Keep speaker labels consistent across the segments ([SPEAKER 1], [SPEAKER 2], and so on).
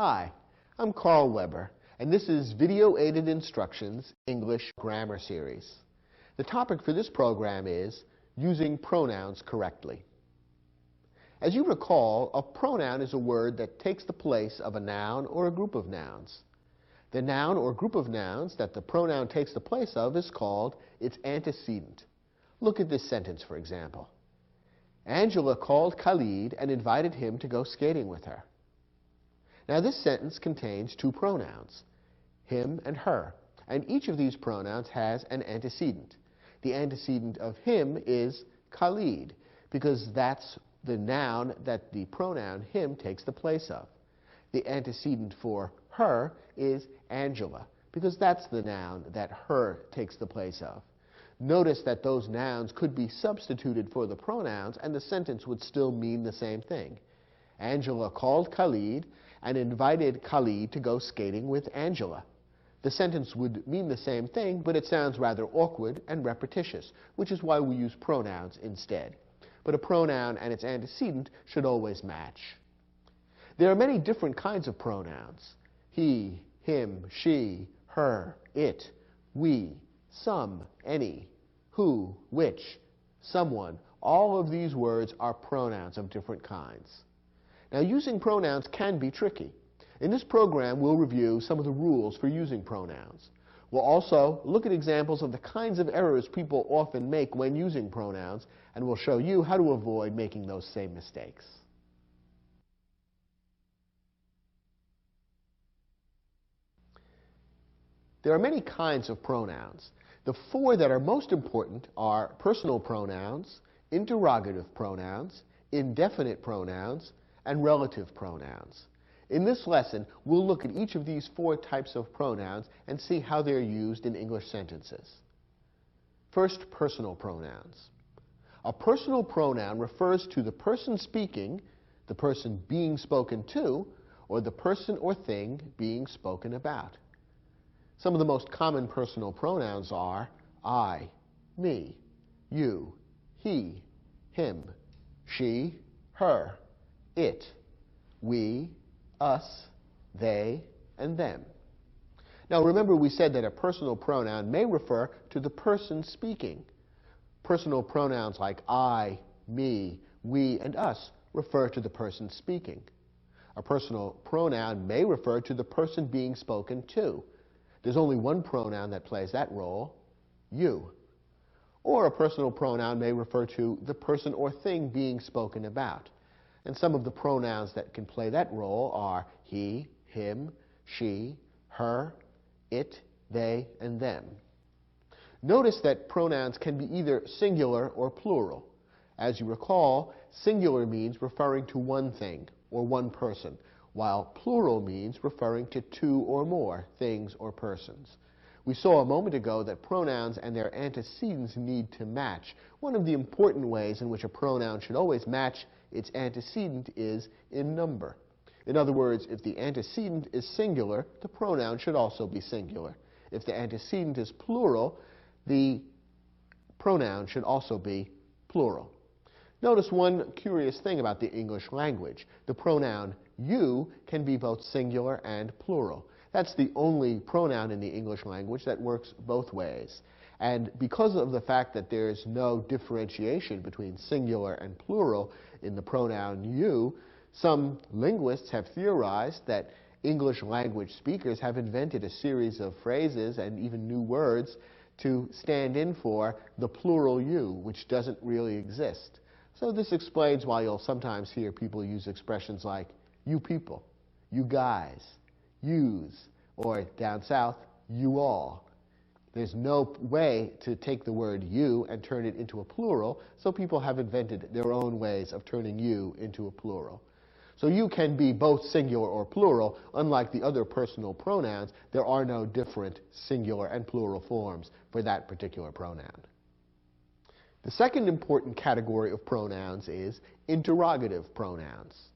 [SPEAKER 1] Hi, I'm Carl Weber, and this is Video Aided Instructions English Grammar Series. The topic for this program is using pronouns correctly. As you recall, a pronoun is a word that takes the place of a noun or a group of nouns. The noun or group of nouns that the pronoun takes the place of is called its antecedent. Look at this sentence, for example. Angela called Khalid and invited him to go skating with her. Now, this sentence contains two pronouns, him and her, and each of these pronouns has an antecedent. The antecedent of him is Khalid, because that's the noun that the pronoun him takes the place of. The antecedent for her is Angela, because that's the noun that her takes the place of. Notice that those nouns could be substituted for the pronouns and the sentence would still mean the same thing. Angela called Khalid and invited Khalid to go skating with Angela. The sentence would mean the same thing, but it sounds rather awkward and repetitious, which is why we use pronouns instead. But a pronoun and its antecedent should always match. There are many different kinds of pronouns. He, him, she, her, it, we, some, any, who, which, someone. All of these words are pronouns of different kinds. Now, using pronouns can be tricky. In this program, we'll review some of the rules for using pronouns. We'll also look at examples of the kinds of errors people often make when using pronouns, and we'll show you how to avoid making those same mistakes. There are many kinds of pronouns. The four that are most important are personal pronouns, interrogative pronouns, indefinite pronouns, and relative pronouns. In this lesson, we'll look at each of these four types of pronouns and see how they're used in English sentences. First, personal pronouns. A personal pronoun refers to the person speaking, the person being spoken to, or the person or thing being spoken about. Some of the most common personal pronouns are I, me, you, he, him, she, her, it, we, us, they, and them. Now remember, we said that a personal pronoun may refer to the person speaking. Personal pronouns like I, me, we, and us refer to the person speaking. A personal pronoun may refer to the person being spoken to. There's only one pronoun that plays that role, you. Or a personal pronoun may refer to the person or thing being spoken about. And some of the pronouns that can play that role are he, him, she, her, it, they, and them. Notice that pronouns can be either singular or plural. As you recall, singular means referring to one thing or one person, while plural means referring to two or more things or persons. We saw a moment ago that pronouns and their antecedents need to match. One of the important ways in which a pronoun should always match its antecedent is in number. In other words, if the antecedent is singular, the pronoun should also be singular. If the antecedent is plural, the pronoun should also be plural. Notice one curious thing about the English language. The pronoun you can be both singular and plural. That's the only pronoun in the English language that works both ways. And because of the fact that there's no differentiation between singular and plural in the pronoun you, some linguists have theorized that English language speakers have invented a series of phrases and even new words to stand in for the plural you, which doesn't really exist. So this explains why you'll sometimes hear people use expressions like you people, you guys, yous, or down south, you all. There's no way to take the word you and turn it into a plural, so people have invented their own ways of turning you into a plural. So you can be both singular or plural. Unlike the other personal pronouns, there are no different singular and plural forms for that particular pronoun. The second important category of pronouns is interrogative pronouns.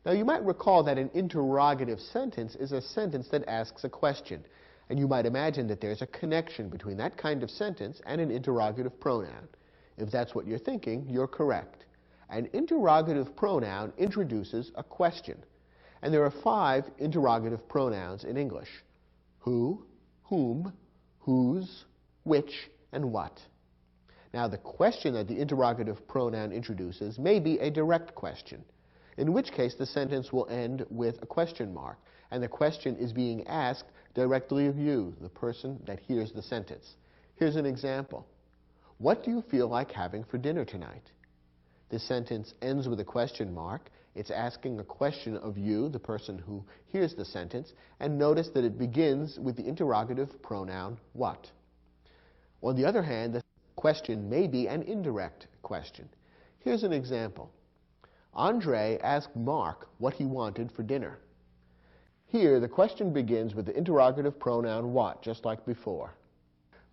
[SPEAKER 1] Now, you might recall that an interrogative sentence is a sentence that asks a question, and you might imagine that there's a connection between that kind of sentence and an interrogative pronoun. If that's what you're thinking, you're correct. An interrogative pronoun introduces a question. And there are 5 interrogative pronouns in English: who, whom, whose, which, and what. Now, the question that the interrogative pronoun introduces may be a direct question, in which case the sentence will end with a question mark, and the question is being asked directly of you, the person that hears the sentence. Here's an example. What do you feel like having for dinner tonight? This sentence ends with a question mark. It's asking a question of you, the person who hears the sentence, and notice that it begins with the interrogative pronoun what. On the other hand, the question may be an indirect question. Here's an example. Audrey asked Mark what he wanted for dinner. Here, the question begins with the interrogative pronoun what, just like before.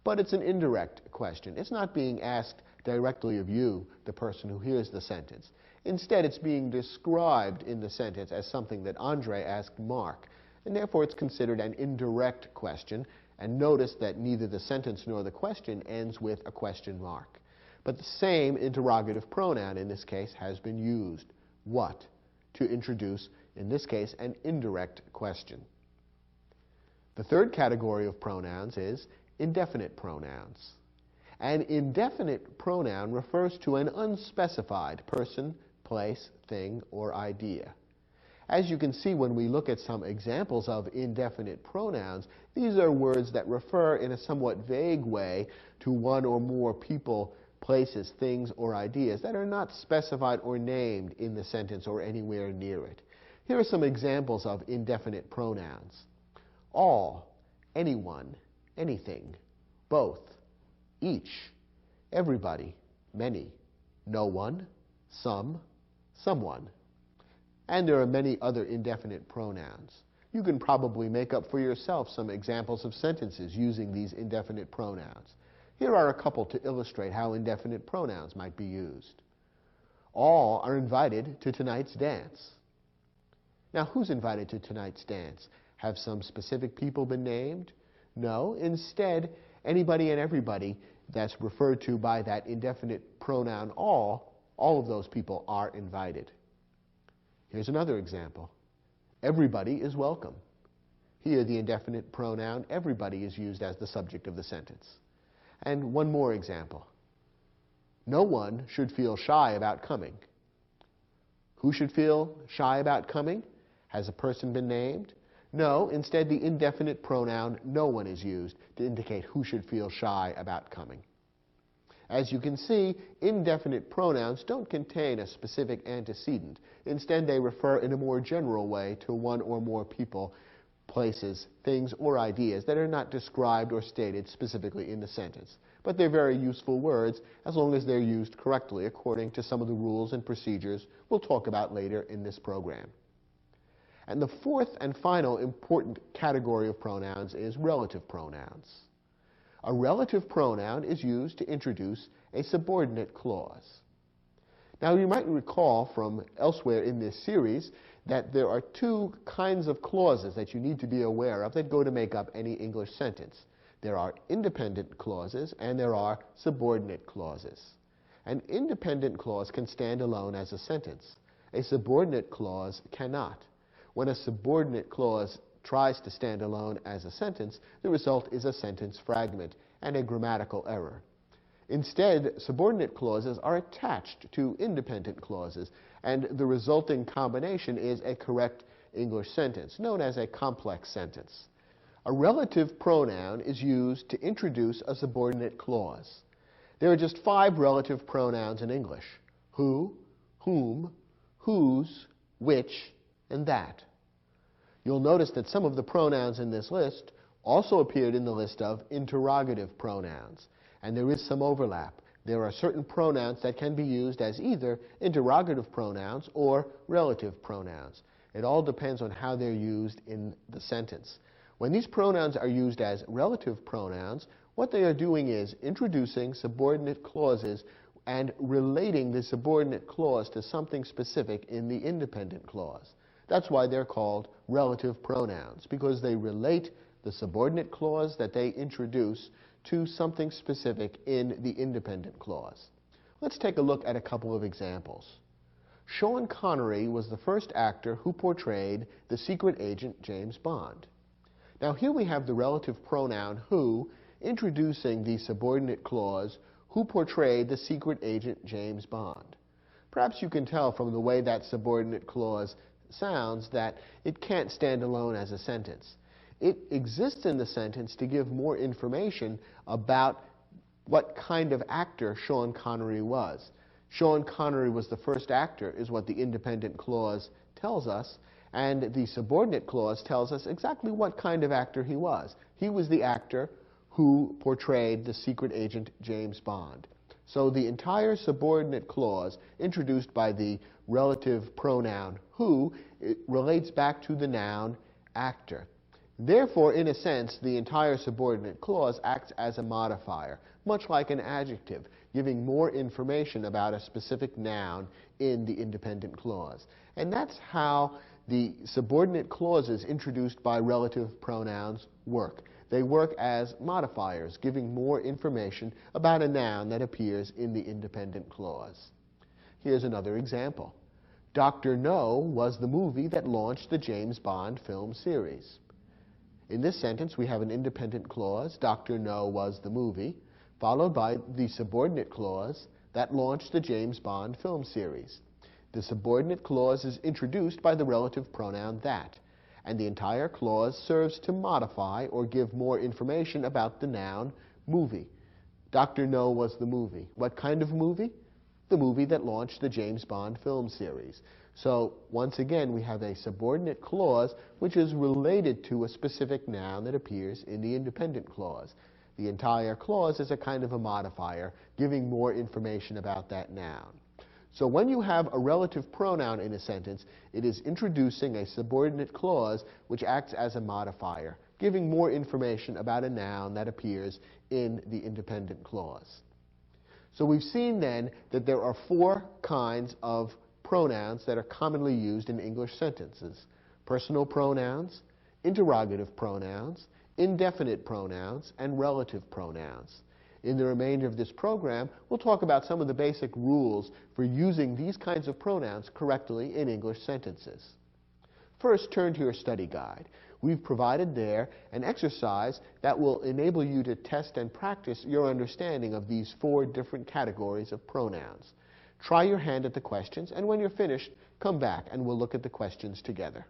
[SPEAKER 1] But it's an indirect question. It's not being asked directly of you, the person who hears the sentence. Instead, it's being described in the sentence as something that Audrey asked Mark, and therefore it's considered an indirect question. And notice that neither the sentence nor the question ends with a question mark. But the same interrogative pronoun in this case has been used, what, to introduce, in this case, an indirect question. The third category of pronouns is indefinite pronouns. An indefinite pronoun refers to an unspecified person, place, thing, or idea. As you can see when we look at some examples of indefinite pronouns, these are words that refer in a somewhat vague way to one or more people, places, things, or ideas that are not specified or named in the sentence or anywhere near it. Here are some examples of indefinite pronouns: all, anyone, anything, both, each, everybody, many, no one, some, someone. And there are many other indefinite pronouns. You can probably make up for yourself some examples of sentences using these indefinite pronouns. Here are a couple to illustrate how indefinite pronouns might be used. All are invited to tonight's dance. Now, who's invited to tonight's dance? Have some specific people been named? No. Instead, anybody and everybody that's referred to by that indefinite pronoun all of those people are invited. Here's another example. Everybody is welcome. Here, the indefinite pronoun everybody is used as the subject of the sentence. And one more example. No one should feel shy about coming. Who should feel shy about coming? Has a person been named? No. Instead, the indefinite pronoun no one is used to indicate who should feel shy about coming. As you can see, indefinite pronouns don't contain a specific antecedent. Instead, they refer in a more general way to one or more people, places, things, or ideas that are not described or stated specifically in the sentence. But they're very useful words as long as they're used correctly according to some of the rules and procedures we'll talk about later in this program. And the fourth and final important category of pronouns is relative pronouns. A relative pronoun is used to introduce a subordinate clause. Now, you might recall from elsewhere in this series that there are 2 kinds of clauses that you need to be aware of that go to make up any English sentence. There are independent clauses and there are subordinate clauses. An independent clause can stand alone as a sentence. A subordinate clause cannot. When a subordinate clause tries to stand alone as a sentence, the result is a sentence fragment and a grammatical error. Instead, subordinate clauses are attached to independent clauses, and the resulting combination is a correct English sentence, known as a complex sentence. A relative pronoun is used to introduce a subordinate clause. There are just 5 relative pronouns in English: who, whom, whose, which, and that. You'll notice that some of the pronouns in this list also appeared in the list of interrogative pronouns, and there is some overlap. There are certain pronouns that can be used as either interrogative pronouns or relative pronouns. It all depends on how they're used in the sentence. When these pronouns are used as relative pronouns, what they are doing is introducing subordinate clauses and relating the subordinate clause to something specific in the independent clause. That's why they're called relative pronouns, because they relate the subordinate clause that they introduce to something specific in the independent clause. Let's take a look at a couple of examples. Sean Connery was the first actor who portrayed the secret agent James Bond. Now here we have the relative pronoun who introducing the subordinate clause who portrayed the secret agent James Bond. Perhaps you can tell from the way that subordinate clause sounds that it can't stand alone as a sentence. It exists in the sentence to give more information about what kind of actor Sean Connery was. Sean Connery was the first actor is what the independent clause tells us, and the subordinate clause tells us exactly what kind of actor he was. He was the actor who portrayed the secret agent James Bond. So the entire subordinate clause introduced by the relative pronoun who relates back to the noun actor. Therefore, in a sense, the entire subordinate clause acts as a modifier, much like an adjective, giving more information about a specific noun in the independent clause. And that's how the subordinate clauses introduced by relative pronouns work. They work as modifiers, giving more information about a noun that appears in the independent clause. Here's another example. Dr. No was the movie that launched the James Bond film series. In this sentence, we have an independent clause, Dr. No was the movie, followed by the subordinate clause that launched the James Bond film series. The subordinate clause is introduced by the relative pronoun that, and the entire clause serves to modify or give more information about the noun movie. Dr. No was the movie. What kind of movie? The movie that launched the James Bond film series. So once again, we have a subordinate clause which is related to a specific noun that appears in the independent clause. The entire clause is a kind of a modifier, giving more information about that noun. So when you have a relative pronoun in a sentence, it is introducing a subordinate clause which acts as a modifier, giving more information about a noun that appears in the independent clause. So we've seen then that there are four kinds of pronouns that are commonly used in English sentences: personal pronouns, interrogative pronouns, indefinite pronouns, and relative pronouns. In the remainder of this program, we'll talk about some of the basic rules for using these kinds of pronouns correctly in English sentences. First, turn to your study guide. We've provided there an exercise that will enable you to test and practice your understanding of these four different categories of pronouns. Try your hand at the questions, and when you're finished, come back and we'll look at the questions together.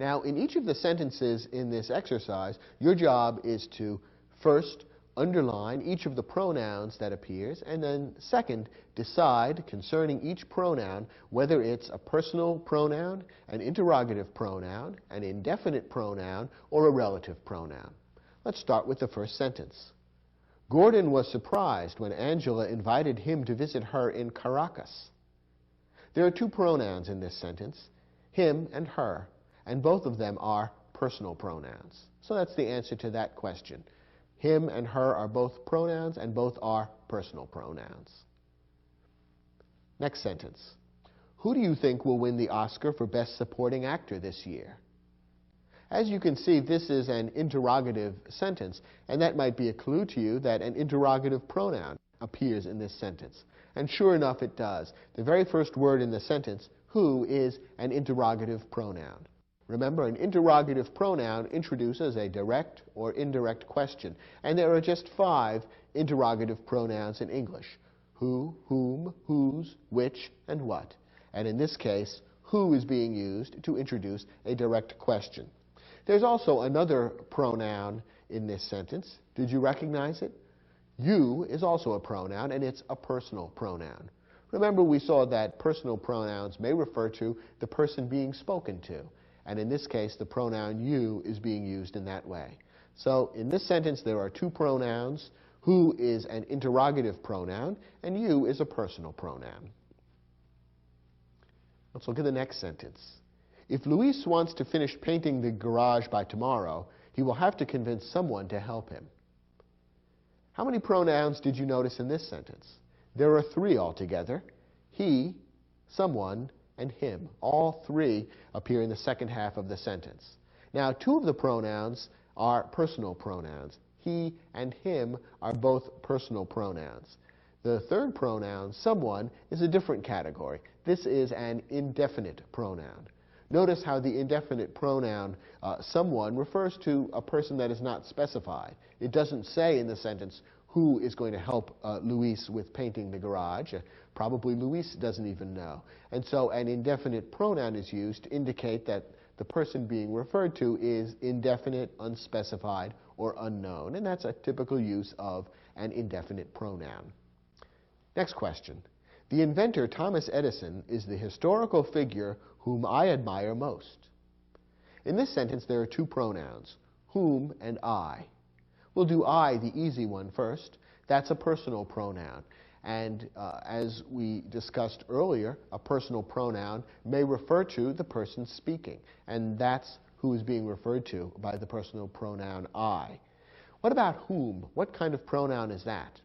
[SPEAKER 1] Now, in each of the sentences in this exercise, your job is to first underline each of the pronouns that appears, and then second, decide concerning each pronoun whether it's a personal pronoun, an interrogative pronoun, an indefinite pronoun, or a relative pronoun. Let's start with the first sentence. Gordon was surprised when Angela invited him to visit her in Caracas. There are two pronouns in this sentence, him and her, and both of them are personal pronouns. So that's the answer to that question. Him and her are both pronouns, and both are personal pronouns. Next sentence. Who do you think will win the Oscar for Best Supporting Actor this year? As you can see, this is an interrogative sentence, and that might be a clue to you that an interrogative pronoun appears in this sentence. And sure enough, it does. The very first word in the sentence, who, is an interrogative pronoun. Remember, an interrogative pronoun introduces a direct or indirect question, and there are just 5 interrogative pronouns in English: who, whom, whose, which, and what. And in this case, who is being used to introduce a direct question. There's also another pronoun in this sentence. Did you recognize it? You is also a pronoun, and it's a personal pronoun. Remember, we saw that personal pronouns may refer to the person being spoken to. And in this case, the pronoun you is being used in that way. So in this sentence, there are 2 pronouns. Who is an interrogative pronoun, and you is a personal pronoun. Let's look at the next sentence. If Luis wants to finish painting the garage by tomorrow, he will have to convince someone to help him. How many pronouns did you notice in this sentence? There are 3 altogether. He, someone, and him. All 3 appear in the second half of the sentence. Now, 2 of the pronouns are personal pronouns. he and him are both personal pronouns. The third pronoun, someone, is a different category. This is an indefinite pronoun. Notice how the indefinite pronoun, someone, refers to a person that is not specified. It doesn't say in the sentence who is going to help Luis with painting the garage. Probably Luis doesn't even know. And so an indefinite pronoun is used to indicate that the person being referred to is indefinite, unspecified, or unknown. And that's a typical use of an indefinite pronoun. Next question. The inventor Thomas Edison is the historical figure whom I admire most. In this sentence, there are two pronouns, whom and I. We'll do I, the easy one, first. That's a personal pronoun. And as we discussed earlier, a personal pronoun may refer to the person speaking. And that's who is being referred to by the personal pronoun I. What about whom? What kind of pronoun is that?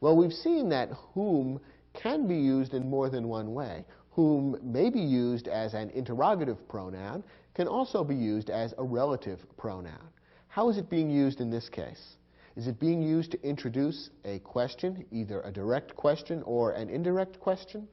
[SPEAKER 1] Well, we've seen that whom can be used in more than one way. Whom may be used as an interrogative pronoun, can also be used as a relative pronoun. How is it being used in this case? Is it being used to introduce a question, either a direct question or an indirect question?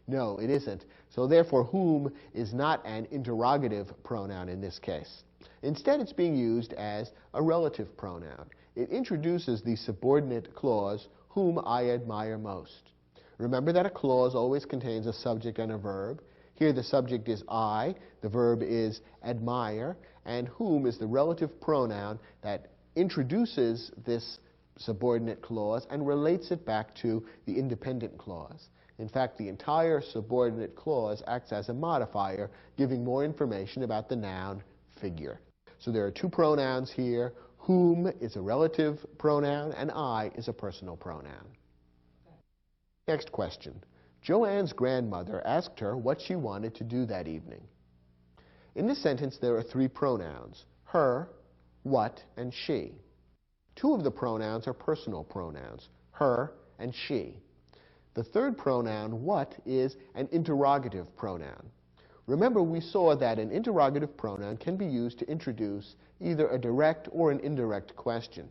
[SPEAKER 1] No, it isn't. So therefore, whom is not an interrogative pronoun in this case. Instead, it's being used as a relative pronoun. It introduces the subordinate clause, whom I admire most. Remember that a clause always contains a subject and a verb. Here the subject is I, the verb is admire, and whom is the relative pronoun that introduces this subordinate clause and relates it back to the independent clause. In fact, the entire subordinate clause acts as a modifier, giving more information about the noun figure. So there are two pronouns here. Whom is a relative pronoun, and I is a personal pronoun. Next question. Joanne's grandmother asked her what she wanted to do that evening. In this sentence, there are three pronouns, her, what, and she. Two of the pronouns are personal pronouns, her and she. The third pronoun, what, is an interrogative pronoun. Remember, we saw that an interrogative pronoun can be used to introduce either a direct or an indirect question.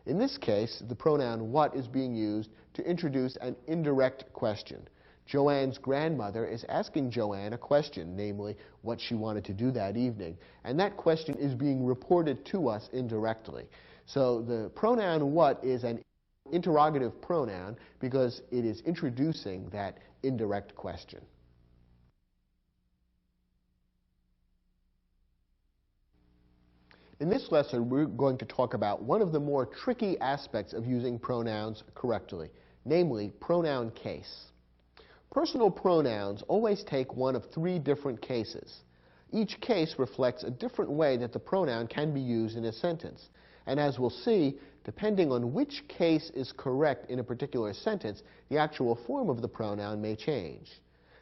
[SPEAKER 1] In this case, the pronoun what is being used to introduce an indirect question. Joanne's grandmother is asking Joanne a question, namely, what she wanted to do that evening. And that question is being reported to us indirectly. So the pronoun what is an interrogative pronoun because it is introducing that indirect question. In this lesson, we're going to talk about one of the more tricky aspects of using pronouns correctly, namely pronoun case. Personal pronouns always take one of three different cases. Each case reflects a different way that the pronoun can be used in a sentence. And as we'll see, depending on which case is correct in a particular sentence, the actual form of the pronoun may change.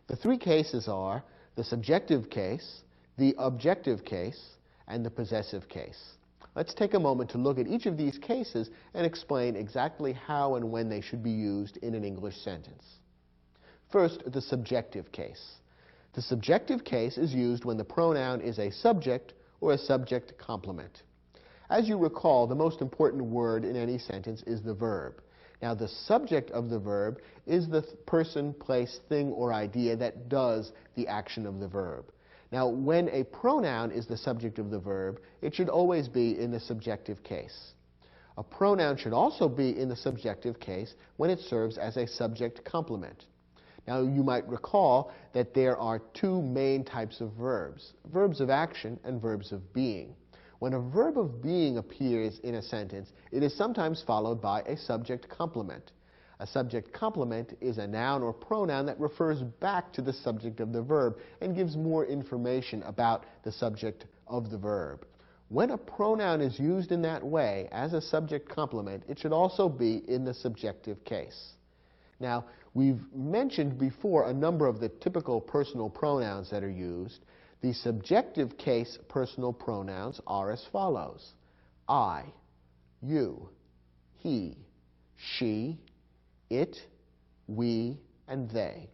[SPEAKER 1] The three cases are the subjective case, the objective case, and the possessive case. Let's take a moment to look at each of these cases and explain exactly how and when they should be used in an English sentence. First, the subjective case. The subjective case is used when the pronoun is a subject or a subject complement. As you recall, the most important word in any sentence is the verb. Now, the subject of the verb is the person, place, thing, or idea that does the action of the verb. Now, when a pronoun is the subject of the verb, it should always be in the subjective case. A pronoun should also be in the subjective case when it serves as a subject complement. Now, you might recall that there are two main types of verbs, verbs of action and verbs of being. When a verb of being appears in a sentence, it is sometimes followed by a subject complement. A subject complement is a noun or pronoun that refers back to the subject of the verb and gives more information about the subject of the verb. When a pronoun is used in that way as a subject complement, it should also be in the subjective case. Now, we've mentioned before a number of the typical personal pronouns that are used. The subjective case personal pronouns are as follows: I, you, he, she, it, we, and they.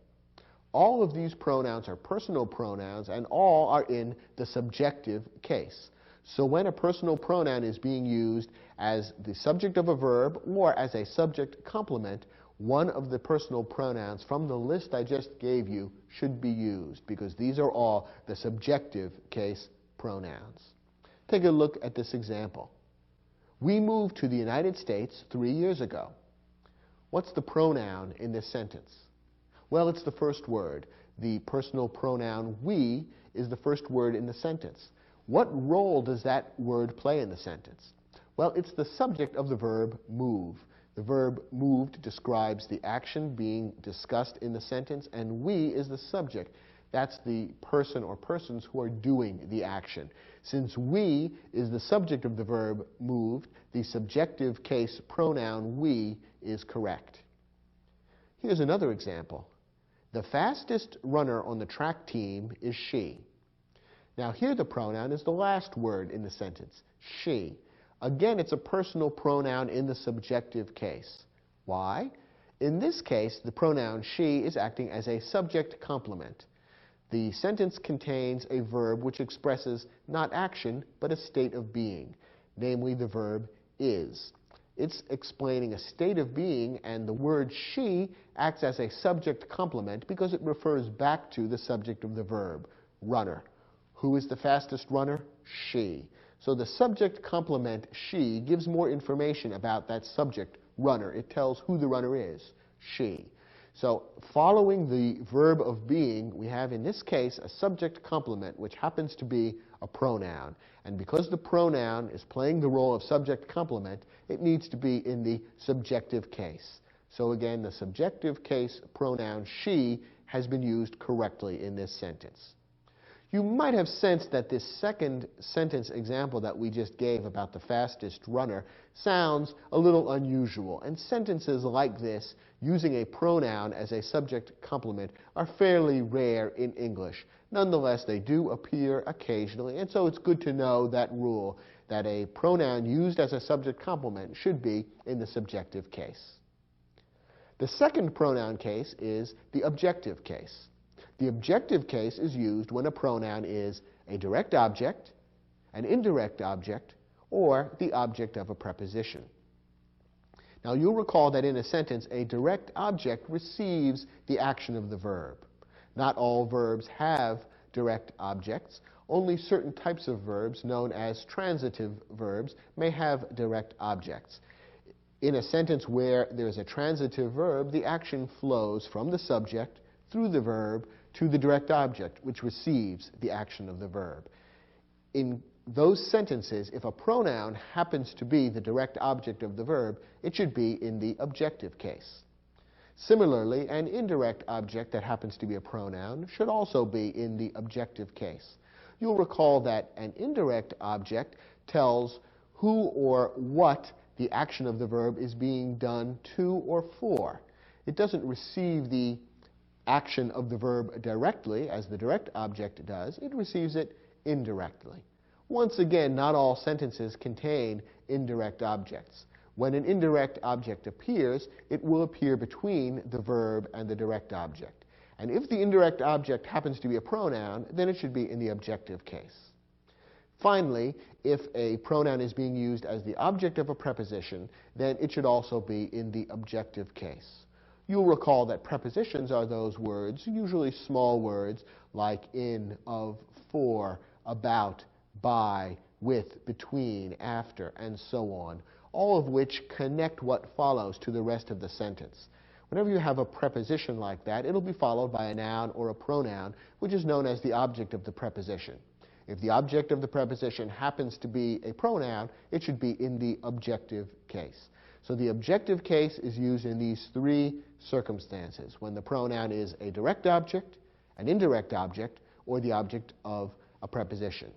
[SPEAKER 1] All of these pronouns are personal pronouns, and all are in the subjective case. So when a personal pronoun is being used as the subject of a verb or as a subject complement, one of the personal pronouns from the list I just gave you should be used, because these are all the subjective case pronouns. Take a look at this example. We moved to the United States 3 years ago. What's the pronoun in this sentence? Well, it's the first word. The personal pronoun we is the first word in the sentence. What role does that word play in the sentence? Well, it's the subject of the verb move. The verb moved describes the action being discussed in the sentence, and we is the subject. That's the person or persons who are doing the action. Since we is the subject of the verb moved, the subjective case pronoun we is correct. Here's another example. The fastest runner on the track team is she. Now here the pronoun is the last word in the sentence, she. Again, it's a personal pronoun in the subjective case. Why? In this case, the pronoun she is acting as a subject complement. The sentence contains a verb which expresses not action, but a state of being, namely the verb is. It's explaining a state of being, and the word she acts as a subject complement because it refers back to the subject of the verb, runner. Who is the fastest runner? She. So the subject complement she gives more information about that subject, runner. It tells who the runner is, she. So following the verb of being, we have in this case a subject complement, which happens to be a pronoun. And because the pronoun is playing the role of subject complement, it needs to be in the subjective case. So again, the subjective case pronoun she has been used correctly in this sentence. You might have sensed that this second sentence example that we just gave about the fastest runner sounds a little unusual, and sentences like this, using a pronoun as a subject complement, are fairly rare in English. Nonetheless, they do appear occasionally, and so it's good to know that rule, that a pronoun used as a subject complement should be in the subjective case. The second pronoun case is the objective case. The objective case is used when a pronoun is a direct object, an indirect object, or the object of a preposition. Now you'll recall that in a sentence, a direct object receives the action of the verb. Not all verbs have direct objects. Only certain types of verbs, known as transitive verbs, may have direct objects. In a sentence where there's a transitive verb, the action flows from the subject through the verb to the direct object, which receives the action of the verb. In those sentences, if a pronoun happens to be the direct object of the verb, it should be in the objective case. Similarly, an indirect object that happens to be a pronoun should also be in the objective case. You'll recall that an indirect object tells who or what the action of the verb is being done to or for. It doesn't receive the action of the verb directly, as the direct object does. It receives it indirectly. Once again, not all sentences contain indirect objects. When an indirect object appears, it will appear between the verb and the direct object. And if the indirect object happens to be a pronoun, then it should be in the objective case. Finally, if a pronoun is being used as the object of a preposition, then it should also be in the objective case. You'll recall that prepositions are those words, usually small words, like in, of, for, about, by, with, between, after, and so on, all of which connect what follows to the rest of the sentence. Whenever you have a preposition like that, it'll be followed by a noun or a pronoun, which is known as the object of the preposition. If the object of the preposition happens to be a pronoun, it should be in the objective case. So the objective case is used in these three circumstances: when the pronoun is a direct object, an indirect object, or the object of a preposition.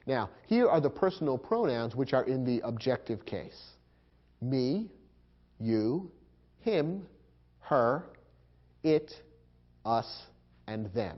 [SPEAKER 1] Now, here are the personal pronouns which are in the objective case: me, you, him, her, it, us, and them.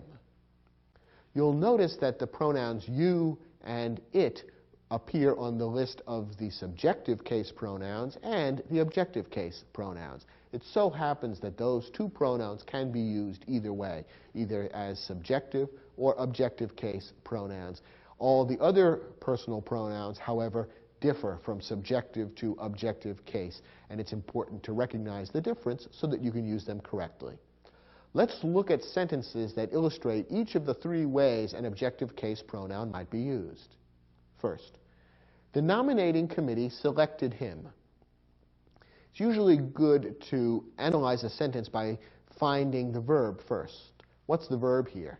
[SPEAKER 1] You'll notice that the pronouns you and it appear on the list of the subjective case pronouns and the objective case pronouns. It so happens that those two pronouns can be used either way, either as subjective or objective case pronouns. All the other personal pronouns, however, differ from subjective to objective case, and it's important to recognize the difference so that you can use them correctly. Let's look at sentences that illustrate each of the three ways an objective case pronoun might be used. First, the nominating committee selected him. It's usually good to analyze a sentence by finding the verb first. What's the verb here?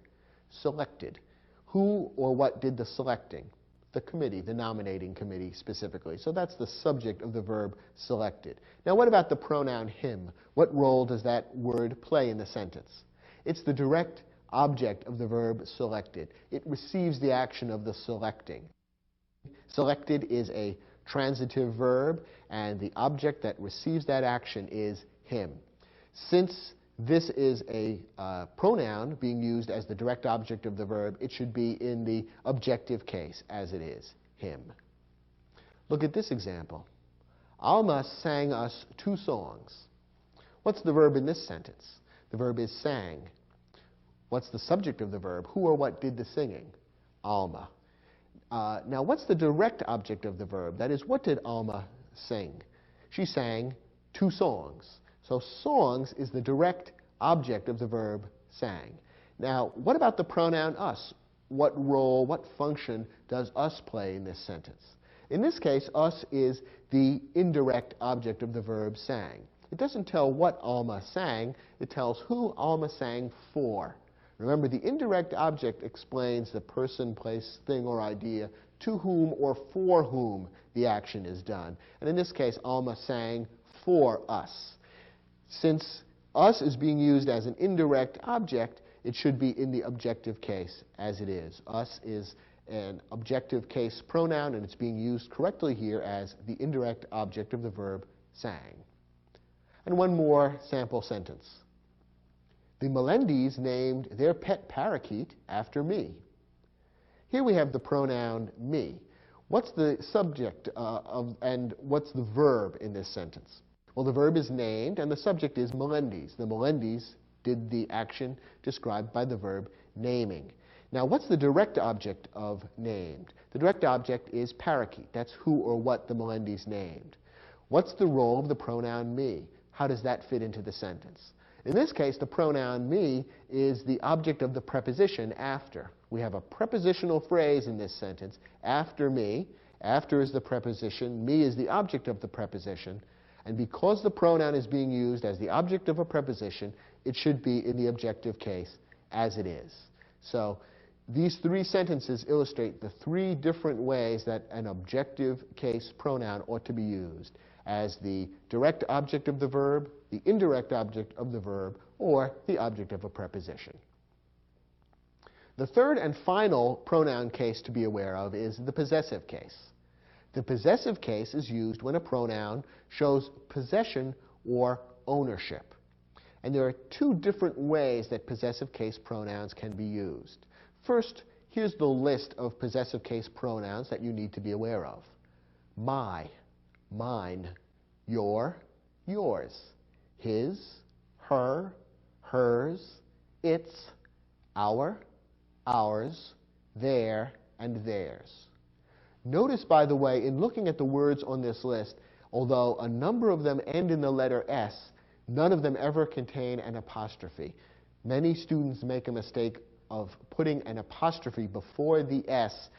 [SPEAKER 1] Selected. Who or what did the selecting? The committee, the nominating committee specifically. So that's the subject of the verb selected. Now what about the pronoun him? What role does that word play in the sentence? It's the direct object of the verb selected. It receives the action of the selecting. Selected is a transitive verb, and the object that receives that action is him. Since this is a pronoun being used as the direct object of the verb, it should be in the objective case, as it is, him. Look at this example. Alma sang us 2 songs. What's the verb in this sentence? The verb is sang. What's the subject of the verb? Who or what did the singing? Alma. Now, what's the direct object of the verb? That is, what did Alma sing? She sang 2 songs. So songs is the direct object of the verb sang. Now, what about the pronoun us? What role, what function does us play in this sentence? In this case, us is the indirect object of the verb sang. It doesn't tell what Alma sang, it tells who Alma sang for. Remember, the indirect object explains the person, place, thing, or idea to whom or for whom the action is done. And in this case, Alma sang for us. Since us is being used as an indirect object, it should be in the objective case, as it is. Us is an objective case pronoun, and it's being used correctly here as the indirect object of the verb sang. And one more sample sentence. The Melendys named their pet parakeet after me. Here we have the pronoun me. What's the subject and what's the verb in this sentence? Well, the verb is named, and the subject is Melendys. The Melendys did the action described by the verb naming. Now, what's the direct object of named? The direct object is parakeet. That's who or what the Melendys named. What's the role of the pronoun me? How does that fit into the sentence? In this case, the pronoun me is the object of the preposition after. We have a prepositional phrase in this sentence, after me. After is the preposition. Me is the object of the preposition. And because the pronoun is being used as the object of a preposition, it should be in the objective case as it is. So these 3 sentences illustrate the 3 different ways that an objective case pronoun ought to be used: as the direct object of the verb, the indirect object of the verb, or the object of a preposition. The third and final pronoun case to be aware of is the possessive case. The possessive case is used when a pronoun shows possession or ownership. And there are 2 different ways that possessive case pronouns can be used. First, here's the list of possessive case pronouns that you need to be aware of. My, mine, your, yours, his, her, hers, its, our, ours, their, and theirs. Notice, by the way, in looking at the words on this list, although a number of them end in the letter S, none of them ever contain an apostrophe. Many students make a mistake of putting an apostrophe before the S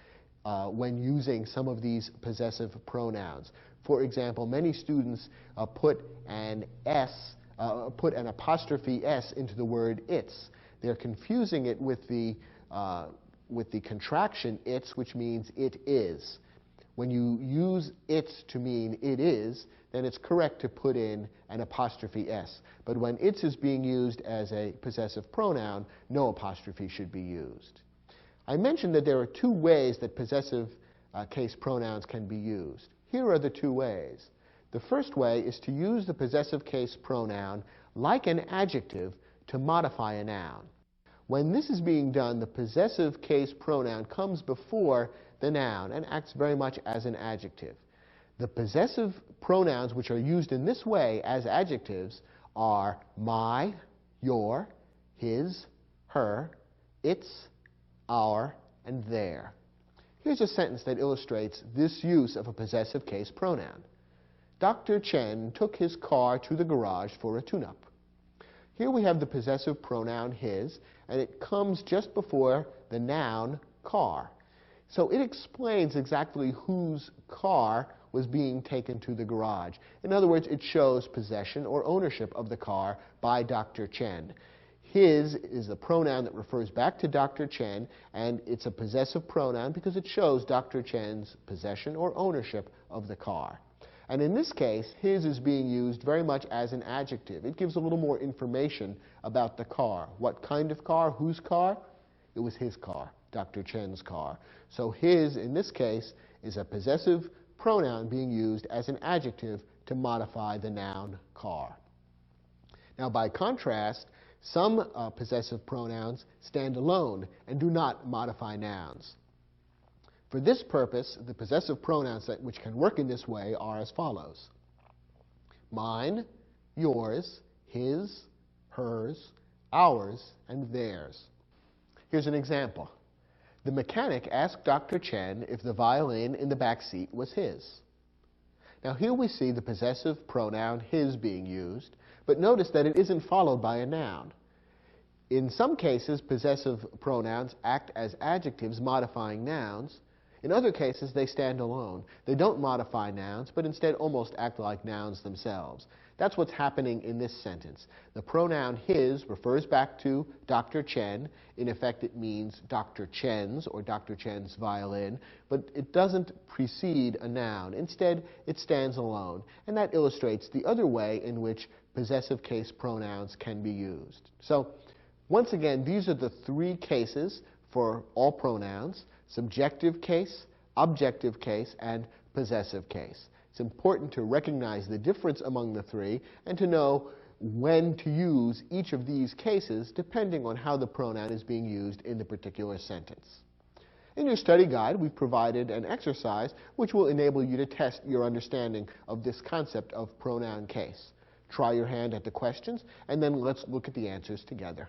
[SPEAKER 1] when using some of these possessive pronouns. For example, many students put an apostrophe S into the word its. They're confusing it with the contraction its, which means it is. When you use its to mean it is, then it's correct to put in an apostrophe S. But when its is being used as a possessive pronoun, no apostrophe should be used. I mentioned that there are 2 ways that possessive case pronouns can be used. Here are the 2 ways. The first way is to use the possessive case pronoun like an adjective to modify a noun. When this is being done, the possessive case pronoun comes before the noun and acts very much as an adjective. The possessive pronouns which are used in this way as adjectives are my, your, his, her, its, our, and their. Here's a sentence that illustrates this use of a possessive case pronoun. Dr. Chen took his car to the garage for a tune-up. Here we have the possessive pronoun his, and it comes just before the noun car. So it explains exactly whose car was being taken to the garage. In other words, it shows possession or ownership of the car by Dr. Chen. His is the pronoun that refers back to Dr. Chen, and it's a possessive pronoun because it shows Dr. Chen's possession or ownership of the car. And in this case, his is being used very much as an adjective. It gives a little more information about the car. What kind of car? Whose car? It was his car, Dr. Chen's car. So his, in this case, is a possessive pronoun being used as an adjective to modify the noun car. Now, by contrast, some possessive pronouns stand alone and do not modify nouns. For this purpose, the possessive pronouns which can work in this way are as follows: mine, yours, his, hers, ours, and theirs. Here's an example. The mechanic asked Dr. Chen if the violin in the back seat was his. Now here we see the possessive pronoun his being used, but notice that it isn't followed by a noun. In some cases, possessive pronouns act as adjectives modifying nouns. In other cases, they stand alone. They don't modify nouns, but instead almost act like nouns themselves. That's what's happening in this sentence. The pronoun his refers back to Dr. Chen. In effect, it means Dr. Chen's or Dr. Chen's violin, but it doesn't precede a noun. Instead, it stands alone. And that illustrates the other way in which possessive case pronouns can be used. So, once again, these are the three cases for all pronouns: subjective case, objective case, and possessive case. It's important to recognize the difference among the three and to know when to use each of these cases depending on how the pronoun is being used in the particular sentence. In your study guide, we've provided an exercise which will enable you to test your understanding of this concept of pronoun case. Try your hand at the questions, and then let's look at the answers together.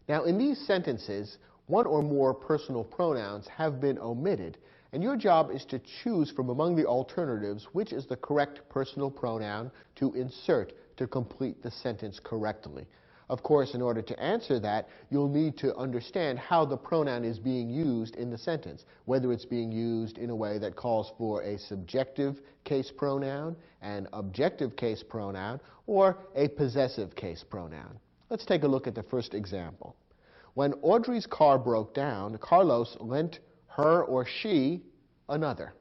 [SPEAKER 1] Now, in these sentences, one or more personal pronouns have been omitted, and your job is to choose from among the alternatives which is the correct personal pronoun to insert to complete the sentence correctly. Of course, in order to answer that, you'll need to understand how the pronoun is being used in the sentence, whether it's being used in a way that calls for a subjective case pronoun, an objective case pronoun, or a possessive case pronoun. Let's take a look at the first example. When Audrey's car broke down, Carlos lent her or she another.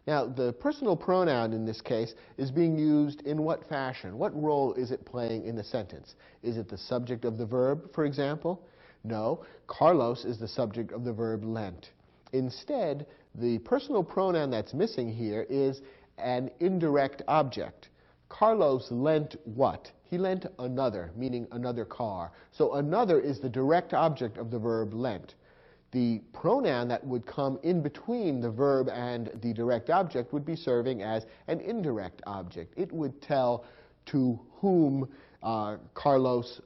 [SPEAKER 1] Now, the personal pronoun in this case is being used in what fashion? What role is it playing in the sentence? Is it the subject of the verb, for example? No, Carlos is the subject of the verb lent. Instead, the personal pronoun that's missing here is an indirect object. Carlos lent what? He lent another, meaning another car. So another is the direct object of the verb lent. The pronoun that would come in between the verb and the direct object would be serving as an indirect object. It would tell to whom Carlos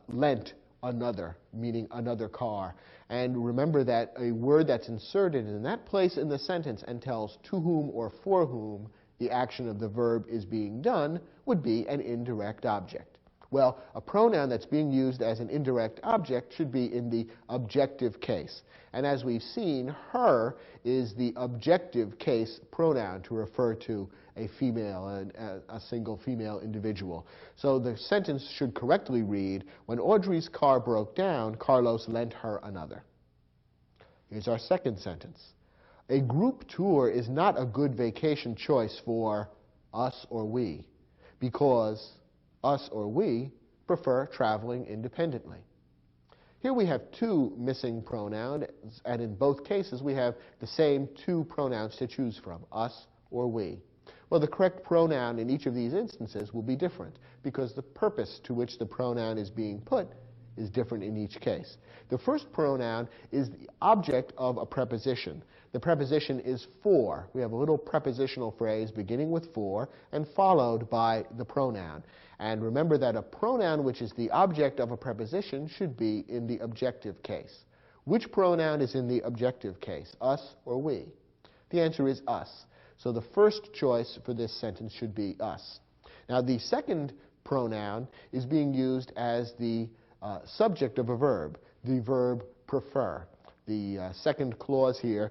[SPEAKER 1] lent another, meaning another car. And remember that a word that's inserted in that place in the sentence and tells to whom or for whom the action of the verb is being done would be an indirect object. Well, a pronoun that's being used as an indirect object should be in the objective case. And as we've seen, her is the objective case pronoun to refer to a female, a single female individual. So the sentence should correctly read, when Audrey's car broke down, Carlos lent her another. Here's our second sentence. A group tour is not a good vacation choice for us or we, because us or we prefer traveling independently. Here we have two missing pronouns, and in both cases we have the same two pronouns to choose from, us or we. Well, the correct pronoun in each of these instances will be different, because the purpose to which the pronoun is being put is different in each case. The first pronoun is the object of a preposition. The preposition is for. We have a little prepositional phrase beginning with for and followed by the pronoun. And remember that a pronoun which is the object of a preposition should be in the objective case. Which pronoun is in the objective case, us or we? The answer is us. So the first choice for this sentence should be us. Now the second pronoun is being used as the subject of a verb, the verb prefer. The second clause here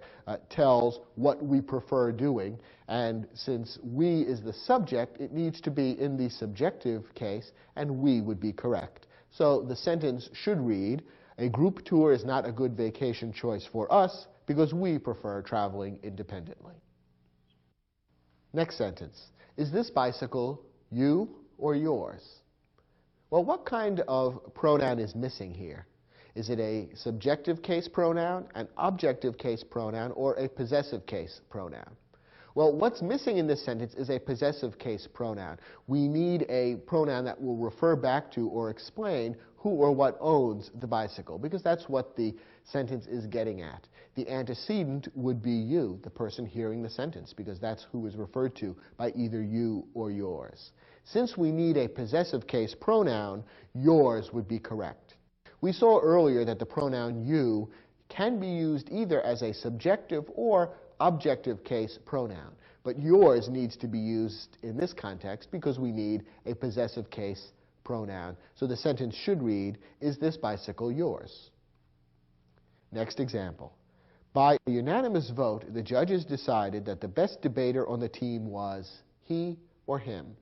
[SPEAKER 1] tells what we prefer doing, and since we is the subject, it needs to be in the subjective case, and we would be correct. So the sentence should read, a group tour is not a good vacation choice for us because we prefer traveling independently. Next sentence, is this bicycle you or yours? Well, what kind of pronoun is missing here? Is it a subjective case pronoun, an objective case pronoun, or a possessive case pronoun? Well, what's missing in this sentence is a possessive case pronoun. We need a pronoun that will refer back to or explain who or what owns the bicycle, because that's what the sentence is getting at. The antecedent would be you, the person hearing the sentence, because that's who is referred to by either you or yours. Since we need a possessive case pronoun, yours would be correct. We saw earlier that the pronoun you can be used either as a subjective or objective case pronoun, but yours needs to be used in this context because we need a possessive case pronoun. So the sentence should read, is this bicycle yours? Next example. By a unanimous vote, the judges decided that the best debater on the team was he or him.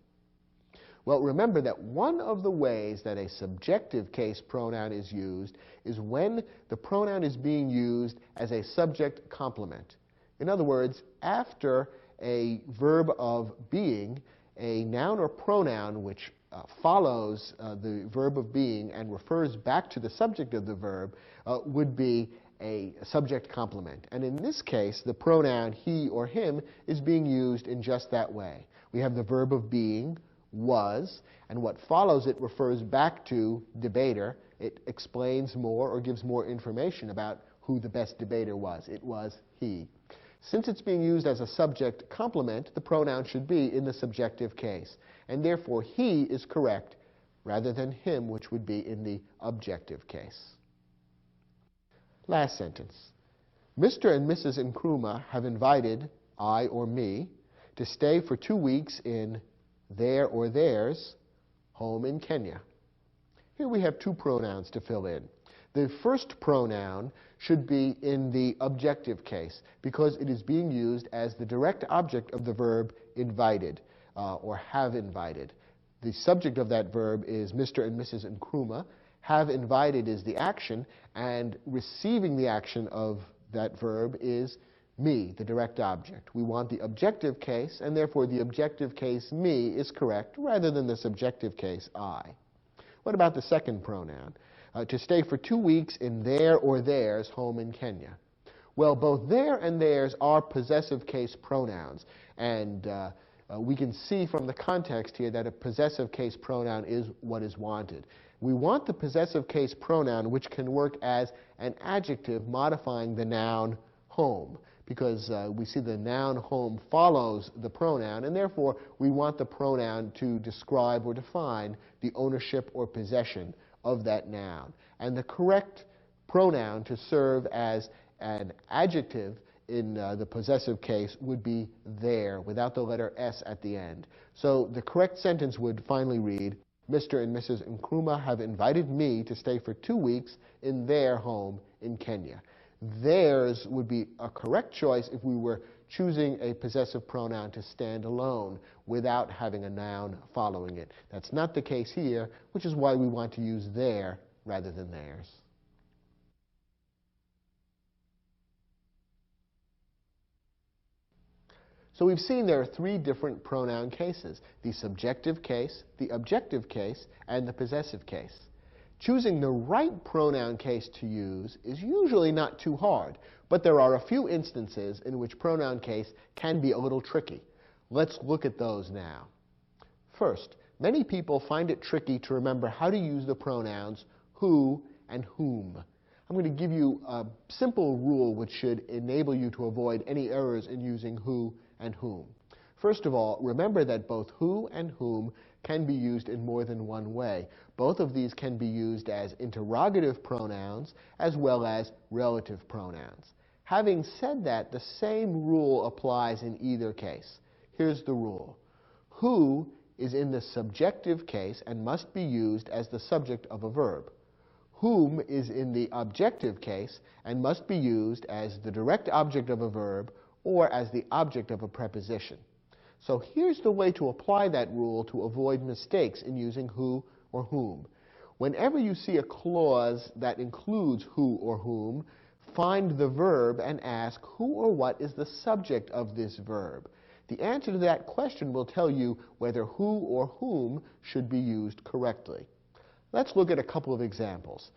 [SPEAKER 1] Well, remember that one of the ways that a subjective case pronoun is used is when the pronoun is being used as a subject complement. In other words, after a verb of being, a noun or pronoun which follows the verb of being and refers back to the subject of the verb would be a subject complement. And in this case, the pronoun he or him is being used in just that way. We have the verb of being, was, and what follows it refers back to debater. It explains more or gives more information about who the best debater was. It was he. Since it's being used as a subject complement, the pronoun should be in the subjective case, and therefore he is correct rather than him, which would be in the objective case. Last sentence. Mr. and Mrs. Nkrumah have invited I or me to stay for 2 weeks in their or theirs home in Kenya. Here we have two pronouns to fill in. The first pronoun should be in the objective case because it is being used as the direct object of the verb invited or have invited. The subject of that verb is Mr. and Mrs. Nkrumah. Have invited is the action, and receiving the action of that verb is me, the direct object. We want the objective case, and therefore the objective case me is correct rather than the subjective case I. What about the second pronoun? To stay for 2 weeks in their or theirs home in Kenya. Well, both their and theirs are possessive case pronouns, and we can see from the context here that a possessive case pronoun is what is wanted. We want the possessive case pronoun which can work as an adjective modifying the noun home, because we see the noun home follows the pronoun, and therefore we want the pronoun to describe or define the ownership or possession of that noun. And the correct pronoun to serve as an adjective in the possessive case would be their, without the letter S at the end. So the correct sentence would finally read, Mr. and Mrs. Nkrumah have invited me to stay for 2 weeks in their home in Kenya. Theirs would be a correct choice if we were choosing a possessive pronoun to stand alone without having a noun following it. That's not the case here, which is why we want to use their rather than theirs. So we've seen there are 3 different pronoun cases: the subjective case, the objective case, and the possessive case. Choosing the right pronoun case to use is usually not too hard, but there are a few instances in which pronoun case can be a little tricky. Let's look at those now. First, many people find it tricky to remember how to use the pronouns who and whom. I'm going to give you a simple rule which should enable you to avoid any errors in using who and whom. First of all, remember that both who and whom can be used in more than one way. Both of these can be used as interrogative pronouns as well as relative pronouns. Having said that, the same rule applies in either case. Here's the rule. Who is in the subjective case and must be used as the subject of a verb. Whom is in the objective case and must be used as the direct object of a verb or as the object of a preposition. So here's the way to apply that rule to avoid mistakes in using who or whom. Whenever you see a clause that includes who or whom, find the verb and ask who or what is the subject of this verb. The answer to that question will tell you whether who or whom should be used correctly. Let's look at a couple of examples.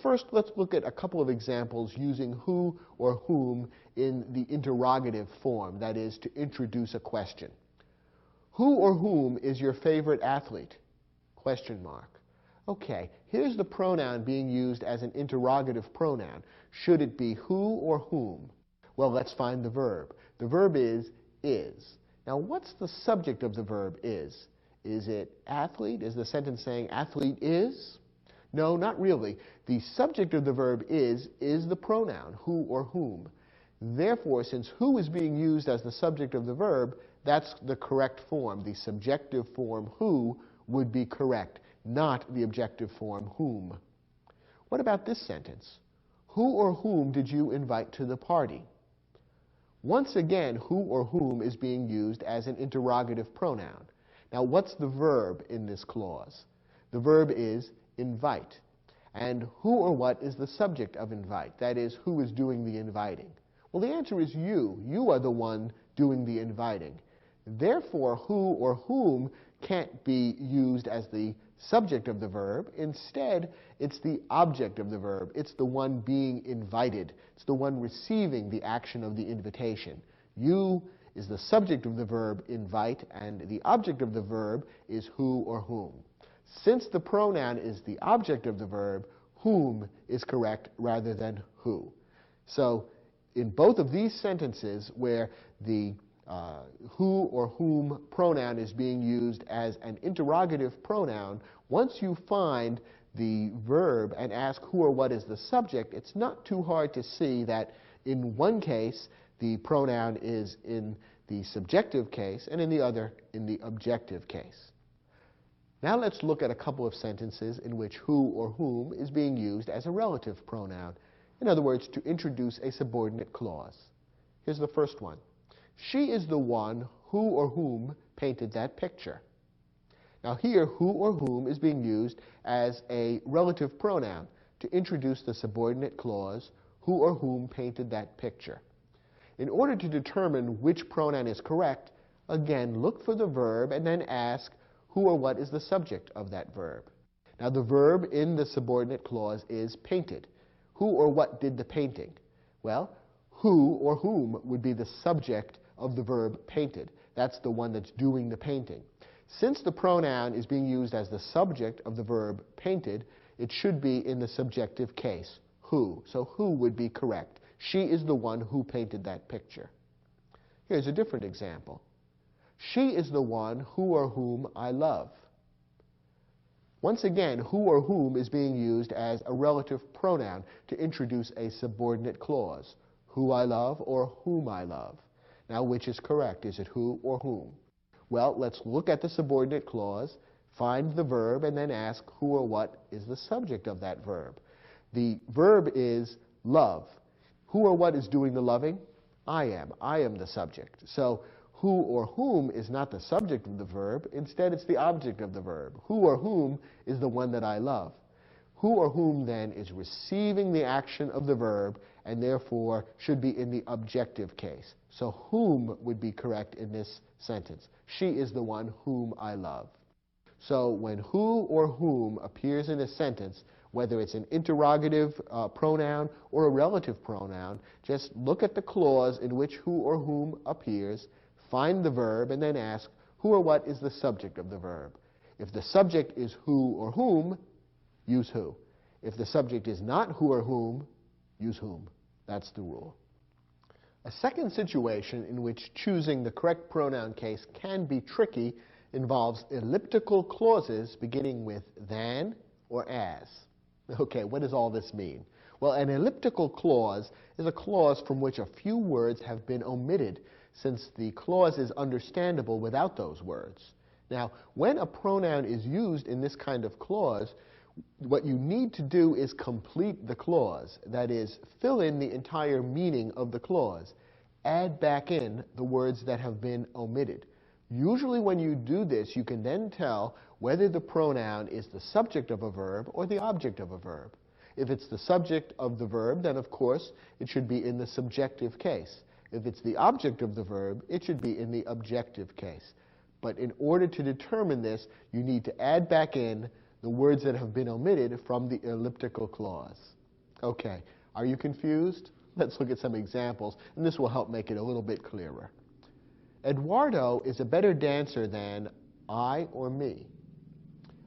[SPEAKER 1] First, let's look at a couple of examples using who or whom in the interrogative form, that is, to introduce a question. Who or whom is your favorite athlete? Question mark. Okay, here's the pronoun being used as an interrogative pronoun. Should it be who or whom? Well, let's find the verb. The verb is. Now, what's the subject of the verb is? Is it athlete? Is the sentence saying athlete is? No, not really. The subject of the verb is the pronoun, who or whom. Therefore, since who is being used as the subject of the verb, that's the correct form. The subjective form, who, would be correct, not the objective form, whom. What about this sentence? Who or whom did you invite to the party? Once again, who or whom is being used as an interrogative pronoun. Now, what's the verb in this clause? The verb is invite. And who or what is the subject of invite? That is, who is doing the inviting? Well, the answer is you. You are the one doing the inviting. Therefore, who or whom can't be used as the subject of the verb. Instead, it's the object of the verb. It's the one being invited. It's the one receiving the action of the invitation. You is the subject of the verb invite, and the object of the verb is who or whom. Since the pronoun is the object of the verb, whom is correct rather than who. So in both of these sentences where the who or whom pronoun is being used as an interrogative pronoun, once you find the verb and ask who or what is the subject, it's not too hard to see that in one case the pronoun is in the subjective case and in the other in the objective case. Now let's look at a couple of sentences in which who or whom is being used as a relative pronoun. In other words, to introduce a subordinate clause. Here's the first one. She is the one who or whom painted that picture. Now here, who or whom is being used as a relative pronoun to introduce the subordinate clause, who or whom painted that picture. In order to determine which pronoun is correct, again, look for the verb and then ask who or what is the subject of that verb. Now the verb in the subordinate clause is painted. Who or what did the painting? Well, who or whom would be the subject of the verb painted. That's the one that's doing the painting. Since the pronoun is being used as the subject of the verb painted, it should be in the subjective case, who. So who would be correct. She is the one who painted that picture. Here's a different example. She is the one who or whom I love. Once again, who or whom is being used as a relative pronoun to introduce a subordinate clause. Who I love or whom I love. Now, which is correct? Is it who or whom? Well, let's look at the subordinate clause, find the verb, and then ask who or what is the subject of that verb. The verb is love. Who or what is doing the loving? I am. I am the subject. So who or whom is not the subject of the verb. Instead, it's the object of the verb. Who or whom is the one that I love. Who or whom, then, is receiving the action of the verb and therefore should be in the objective case. So whom would be correct in this sentence. She is the one whom I love. So when who or whom appears in a sentence, whether it's an interrogative pronoun or a relative pronoun, just look at the clause in which who or whom appears, find the verb, and then ask who or what is the subject of the verb. If the subject is who or whom, use who. If the subject is not who or whom, use whom. That's the rule. A second situation in which choosing the correct pronoun case can be tricky involves elliptical clauses beginning with than or as. Okay, what does all this mean? Well, an elliptical clause is a clause from which a few words have been omitted, since the clause is understandable without those words. Now, when a pronoun is used in this kind of clause, what you need to do is complete the clause. That is, fill in the entire meaning of the clause. Add back in the words that have been omitted. Usually when you do this, you can then tell whether the pronoun is the subject of a verb or the object of a verb. If it's the subject of the verb, then of course it should be in the subjective case. If it's the object of the verb, it should be in the objective case. But in order to determine this, you need to add back in the words that have been omitted from the elliptical clause. Okay, are you confused? Let's look at some examples, and this will help make it a little bit clearer. Eduardo is a better dancer than I or me.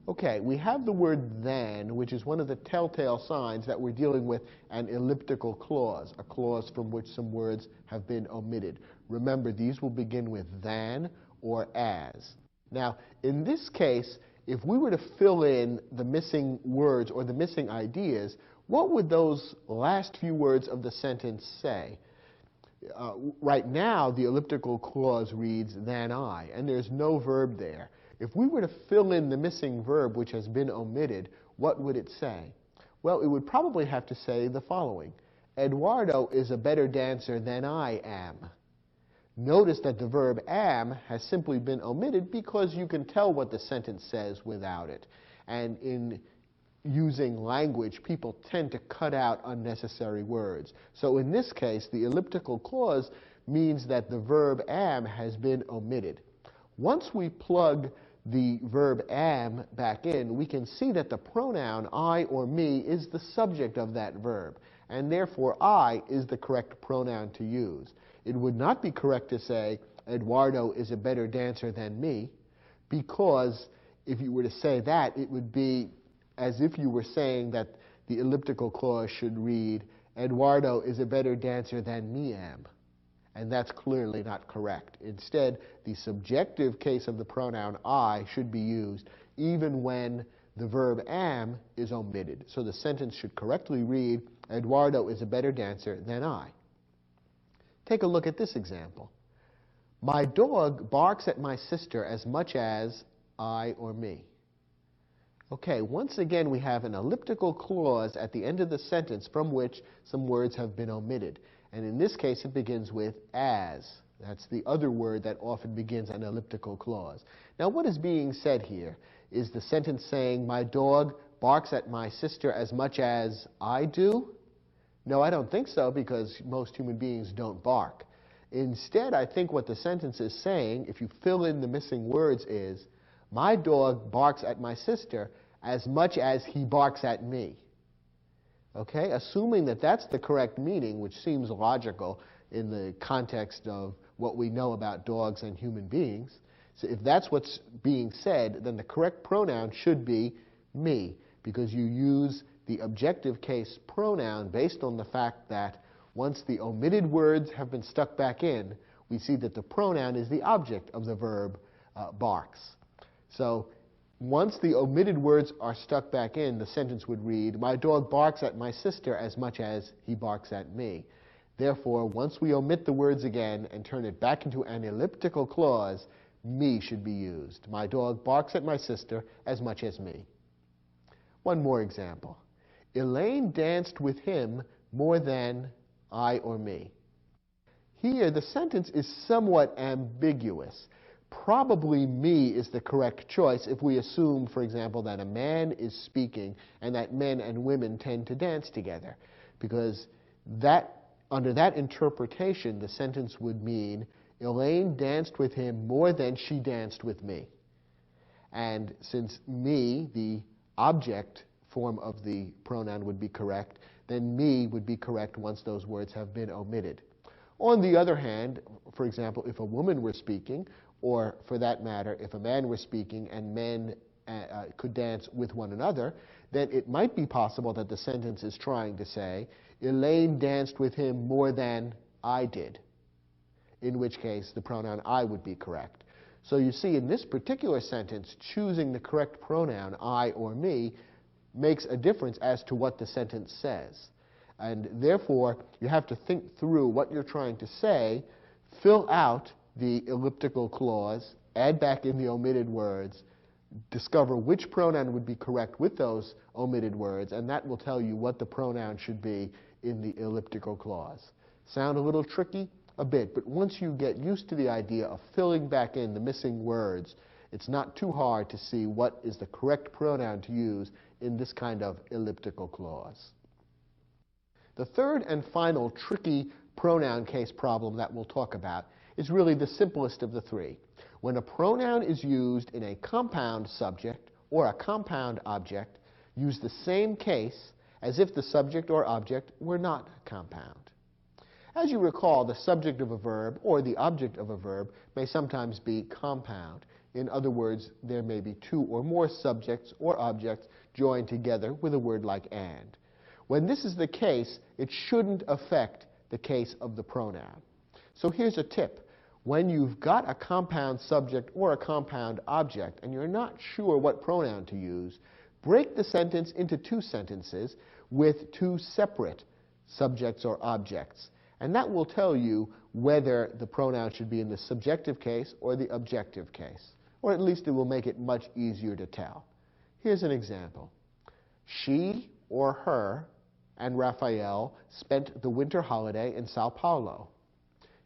[SPEAKER 1] Okay, we have the word than, which is one of the telltale signs that we're dealing with an elliptical clause, a clause from which some words have been omitted. Remember, these will begin with than or as. Now, in this case, if we were to fill in the missing words or the missing ideas, what would those last few words of the sentence say? Right now, the elliptical clause reads than I, and there's no verb there. If we were to fill in the missing verb which has been omitted, what would it say? Well, it would probably have to say the following: Eduardo is a better dancer than I am. Notice that the verb am has simply been omitted because you can tell what the sentence says without it. And in using language, people tend to cut out unnecessary words. So in this case, the elliptical clause means that the verb am has been omitted. Once we plug the verb am back in, we can see that the pronoun I or me is the subject of that verb, and therefore I is the correct pronoun to use. It would not be correct to say Eduardo is a better dancer than me, because if you were to say that, it would be as if you were saying that the elliptical clause should read Eduardo is a better dancer than me am. And that's clearly not correct. Instead, the subjective case of the pronoun I should be used even when the verb am is omitted. So the sentence should correctly read, Eduardo is a better dancer than I. Take a look at this example. My dog barks at my sister as much as I or me. Okay, once again we have an elliptical clause at the end of the sentence from which some words have been omitted. And in this case, it begins with as. That's the other word that often begins an elliptical clause. Now, what is being said here? Is the sentence saying, my dog barks at my sister as much as I do? No, I don't think so, because most human beings don't bark. Instead, I think what the sentence is saying, if you fill in the missing words, is, my dog barks at my sister as much as he barks at me. Okay, assuming that that's the correct meaning, which seems logical in the context of what we know about dogs and human beings. So if that's what's being said, then the correct pronoun should be me, because you use the objective case pronoun based on the fact that once the omitted words have been stuck back in, we see that the pronoun is the object of the verb barks. So once the omitted words are stuck back in, the sentence would read, my dog barks at my sister as much as he barks at me. Therefore, once we omit the words again and turn it back into an elliptical clause, me should be used. My dog barks at my sister as much as me. One more example. Elaine danced with him more than I or me. Here, the sentence is somewhat ambiguous. Probably me is the correct choice if we assume, for example, that a man is speaking and that men and women tend to dance together. Because under that interpretation, the sentence would mean, Elaine danced with him more than she danced with me. And since me, the object form of the pronoun, would be correct, then me would be correct once those words have been omitted. On the other hand, for example, if a woman were speaking, or for that matter, if a man were speaking and men could dance with one another, then it might be possible that the sentence is trying to say, Elaine danced with him more than I did, in which case the pronoun I would be correct. So you see, in this particular sentence, choosing the correct pronoun, I or me, makes a difference as to what the sentence says. And therefore, you have to think through what you're trying to say, fill out the elliptical clause, add back in the omitted words, discover which pronoun would be correct with those omitted words, and that will tell you what the pronoun should be in the elliptical clause. Sound a little tricky? A bit, but once you get used to the idea of filling back in the missing words, it's not too hard to see what is the correct pronoun to use in this kind of elliptical clause. The third and final tricky pronoun case problem that we'll talk about is really the simplest of the three. When a pronoun is used in a compound subject or a compound object, use the same case as if the subject or object were not compound. As you recall, the subject of a verb or the object of a verb may sometimes be compound. In other words, there may be two or more subjects or objects joined together with a word like and. When this is the case, it shouldn't affect the case of the pronoun. So here's a tip. When you've got a compound subject or a compound object and you're not sure what pronoun to use, break the sentence into two sentences with two separate subjects or objects. And that will tell you whether the pronoun should be in the subjective case or the objective case. Or at least it will make it much easier to tell. Here's an example. She or her and Raphael spent the winter holiday in Sao Paulo.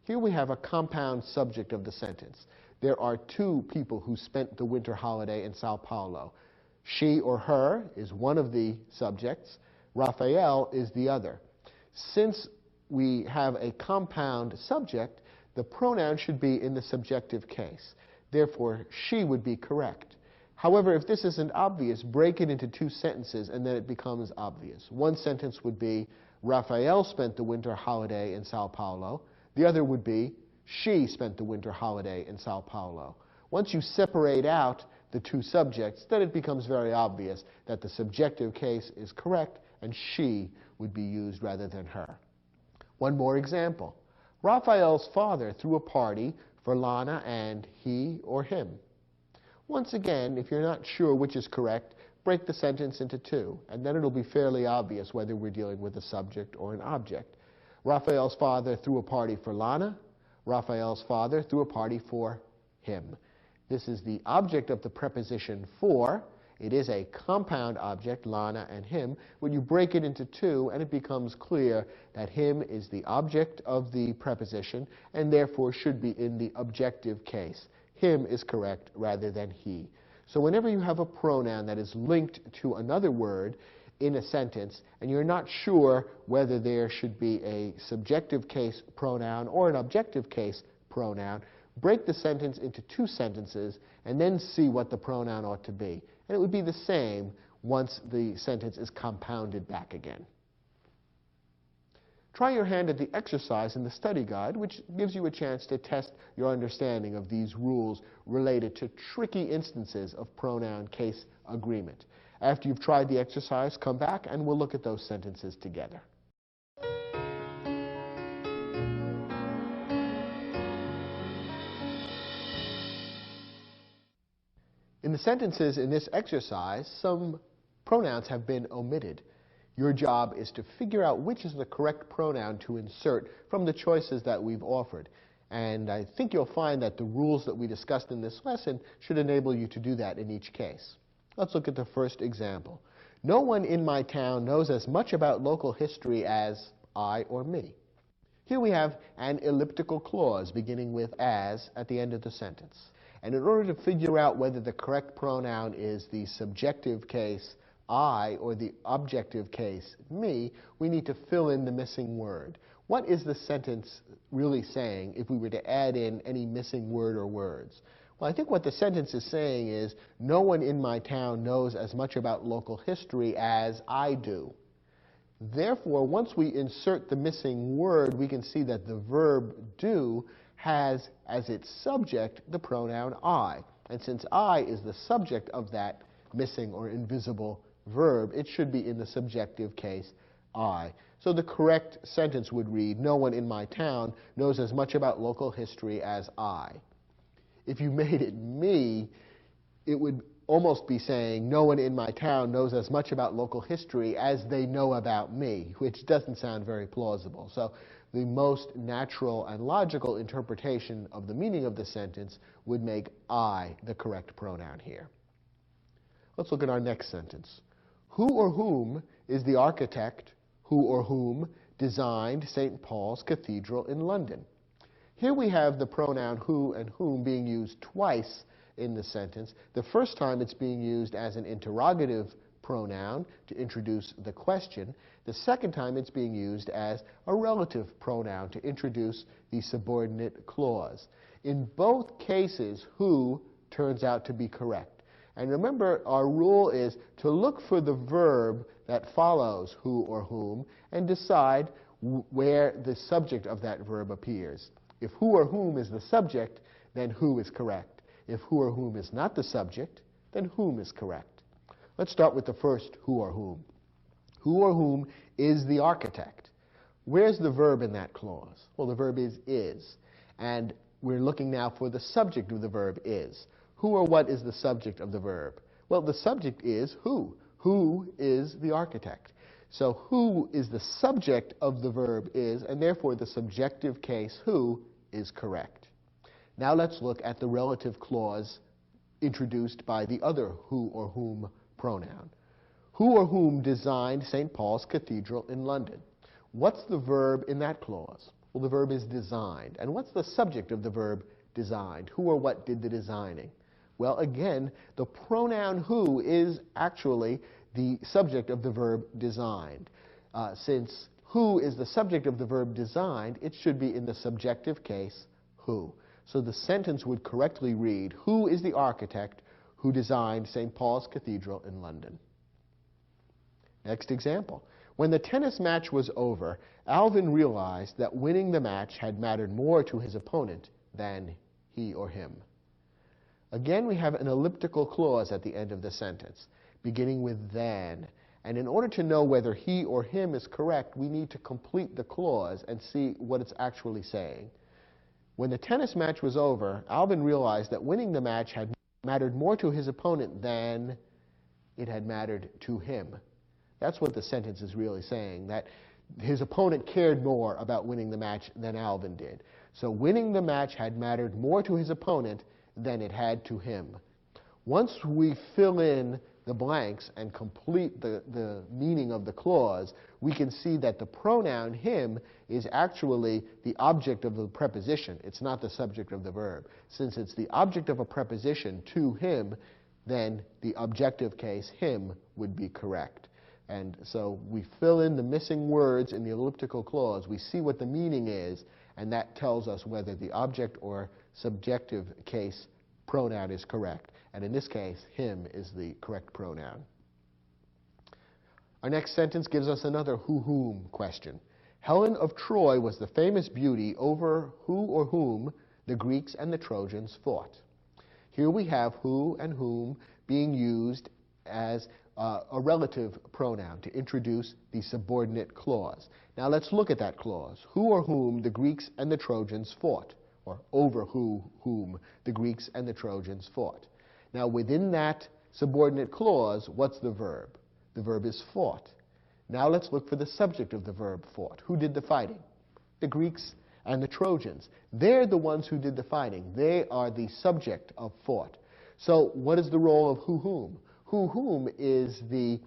[SPEAKER 1] Here we have a compound subject of the sentence. There are two people who spent the winter holiday in Sao Paulo. She or her is one of the subjects. Raphael is the other. Since we have a compound subject, the pronoun should be in the subjective case. Therefore, she would be correct. However, if this isn't obvious, break it into two sentences and then it becomes obvious. One sentence would be, Raphael spent the winter holiday in Sao Paulo. The other would be, she spent the winter holiday in Sao Paulo. Once you separate out the two subjects, then it becomes very obvious that the subjective case is correct and she would be used rather than her. One more example. Raphael's father threw a party for Lana and he or him. Once again, if you're not sure which is correct, break the sentence into two, and then it'll be fairly obvious whether we're dealing with a subject or an object. Raphael's father threw a party for Lana. Raphael's father threw a party for him. This is the object of the preposition for. It is a compound object, Lana and him. When you break it into two, and it becomes clear that him is the object of the preposition and therefore should be in the objective case. Him is correct rather than he. So whenever you have a pronoun that is linked to another word in a sentence and you're not sure whether there should be a subjective case pronoun or an objective case pronoun, break the sentence into two sentences and then see what the pronoun ought to be. And it would be the same once the sentence is compounded back again. Try your hand at the exercise in the study guide, which gives you a chance to test your understanding of these rules related to tricky instances of pronoun case agreement. After you've tried the exercise, come back and we'll look at those sentences together. In the sentences in this exercise, some pronouns have been omitted. Your job is to figure out which is the correct pronoun to insert from the choices that we've offered. And I think you'll find that the rules that we discussed in this lesson should enable you to do that in each case. Let's look at the first example. No one in my town knows as much about local history as I or me. Here we have an elliptical clause beginning with as at the end of the sentence. And in order to figure out whether the correct pronoun is the subjective case I or the objective case me, we need to fill in the missing word. What is the sentence really saying if we were to add in any missing word or words? Well, I think what the sentence is saying is, no one in my town knows as much about local history as I do. Therefore, once we insert the missing word, we can see that the verb do has as its subject the pronoun I. And since I is the subject of that missing or invisible verb, it should be in the subjective case, I. So the correct sentence would read, no one in my town knows as much about local history as I. If you made it me, it would almost be saying, no one in my town knows as much about local history as they know about me, which doesn't sound very plausible. So the most natural and logical interpretation of the meaning of the sentence would make I the correct pronoun here. Let's look at our next sentence. Who or whom is the architect who or whom designed St. Paul's Cathedral in London? Here we have the pronoun who and whom being used twice in the sentence. The first time it's being used as an interrogative pronoun to introduce the question. The second time it's being used as a relative pronoun to introduce the subordinate clause. In both cases, who turns out to be correct. And remember, our rule is to look for the verb that follows who or whom and decide where the subject of that verb appears. If who or whom is the subject, then who is correct. If who or whom is not the subject, then whom is correct. Let's start with the first who or whom. Who or whom is the architect? Where's the verb in that clause? Well, the verb is. And we're looking now for the subject of the verb is. Who or what is the subject of the verb? Well, the subject is who. Who is the architect? So who is the subject of the verb is, and therefore the subjective case who is correct. Now let's look at the relative clause introduced by the other who or whom pronoun. Who or whom designed St. Paul's Cathedral in London? What's the verb in that clause? Well, the verb is designed. And what's the subject of the verb designed? Who or what did the designing? Well, again, the pronoun who is actually the subject of the verb designed. Since who is the subject of the verb designed, it should be in the subjective case, who. So the sentence would correctly read, who is the architect who designed St. Paul's Cathedral in London? Next example. When the tennis match was over, Alvin realized that winning the match had mattered more to his opponent than he or him. Again, we have an elliptical clause at the end of the sentence, beginning with than. And in order to know whether he or him is correct, we need to complete the clause and see what it's actually saying. When the tennis match was over, Alvin realized that winning the match had mattered more to his opponent than it had mattered to him. That's what the sentence is really saying, that his opponent cared more about winning the match than Alvin did. So winning the match had mattered more to his opponent than it had to him. Once we fill in the blanks and complete the meaning of the clause, we can see that the pronoun him is actually the object of the preposition. It's not the subject of the verb. Since it's the object of a preposition to him, then the objective case him would be correct. And so we fill in the missing words in the elliptical clause, we see what the meaning is, and that tells us whether the object or subjective case pronoun is correct. And in this case, him is the correct pronoun. Our next sentence gives us another who-whom question. Helen of Troy was the famous beauty over who or whom the Greeks and the Trojans fought. Here we have who and whom being used as a relative pronoun to introduce the subordinate clause. Now let's look at that clause. Who or whom the Greeks and the Trojans fought, or over whom the Greeks and the Trojans fought. Now within that subordinate clause, what's the verb? The verb is fought. Now let's look for the subject of the verb fought. Who did the fighting? The Greeks and the Trojans. They're the ones who did the fighting. They are the subject of fought. So what is the role of who-whom? Who-whom is the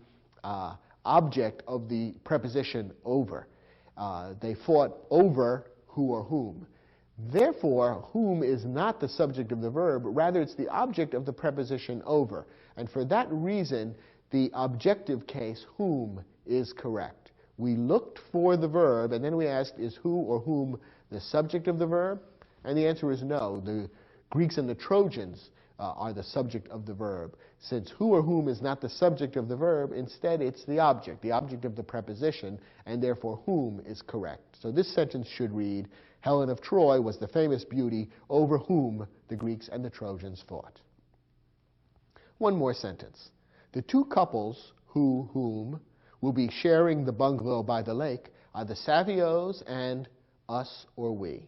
[SPEAKER 1] object of the preposition over. They fought over who or whom. Therefore, whom is not the subject of the verb, rather it's the object of the preposition over. And for that reason, the objective case whom is correct. We looked for the verb, and then we asked, is who or whom the subject of the verb? And the answer is no. The Greeks and the Trojans are the subject of the verb. Since who or whom is not the subject of the verb, instead it's the object of the preposition, and therefore whom is correct. So this sentence should read, Helen of Troy was the famous beauty over whom the Greeks and the Trojans fought. One more sentence. The two couples whom will be sharing the bungalow by the lake are the Savios and us or we.